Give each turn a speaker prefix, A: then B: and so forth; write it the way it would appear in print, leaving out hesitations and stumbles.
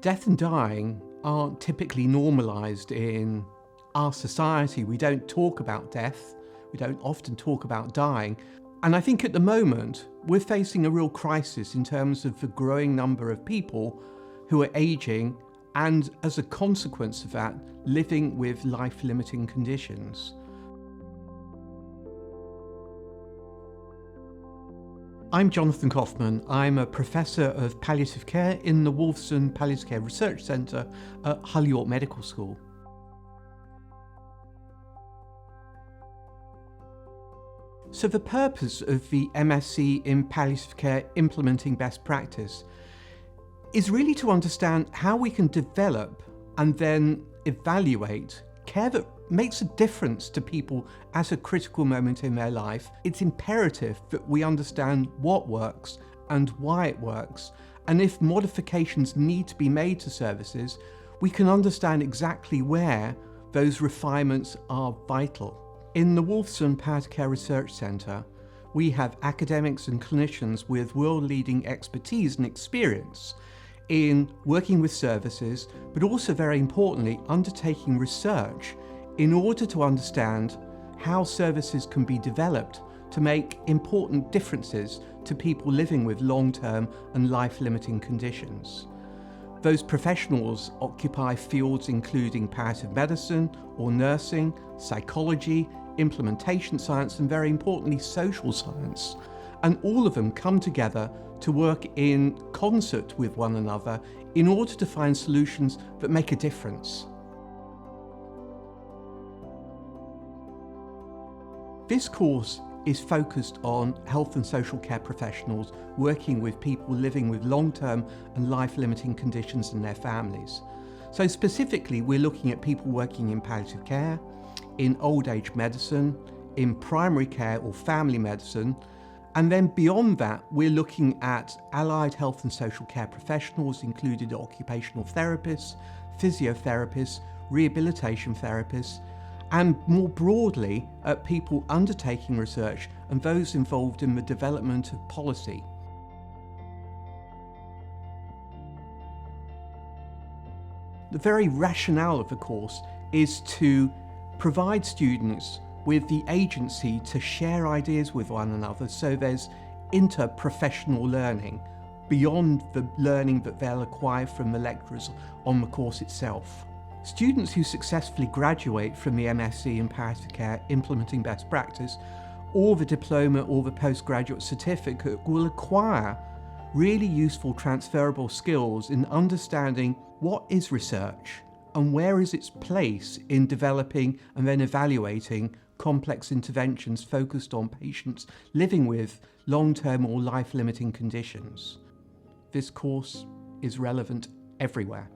A: Death and dying aren't typically normalised in our society. We don't talk about death, we don't often talk about dying. And I think at the moment, we're facing a real crisis in terms of the growing number of people who are ageing and, as a consequence of that, living with life-limiting conditions. I'm Jonathan Kaufman. I'm a Professor of Palliative Care in the Wolfson Palliative Care Research Centre at Hull York Medical School. So the purpose of the MSc in Palliative Care Implementing Best Practice is really to understand how we can develop and then evaluate care that makes a difference to people at a critical moment in their life. It's imperative that we understand what works and why it works, and if modifications need to be made to services, we can understand exactly where those refinements are vital. In the Wolfson Palliative Care Research Centre, we have academics and clinicians with world-leading expertise and experience in working with services, but also very importantly, undertaking research in order to understand how services can be developed to make important differences to people living with long-term and life-limiting conditions. Those professionals occupy fields including palliative medicine or nursing, psychology, implementation science, and very importantly, social science. And all of them come together to work in concert with one another in order to find solutions that make a difference. This course is focused on health and social care professionals working with people living with long-term and life-limiting conditions and their families. So specifically, we're looking at people working in palliative care, in old age medicine, in primary care or family medicine, and then beyond that, we're looking at allied health and social care professionals, including occupational therapists, physiotherapists, rehabilitation therapists, and more broadly at people undertaking research and those involved in the development of policy. The very rationale of the course is to provide students with the agency to share ideas with one another, so there's interprofessional learning beyond the learning that they'll acquire from the lecturers on the course itself. Students who successfully graduate from the MSc in Palliative Care Implementing Best Practice, or the diploma or the postgraduate certificate, will acquire really useful transferable skills in understanding what is research and where is its place in developing and then evaluating complex interventions focused on patients living with long-term or life-limiting conditions. This course is relevant everywhere.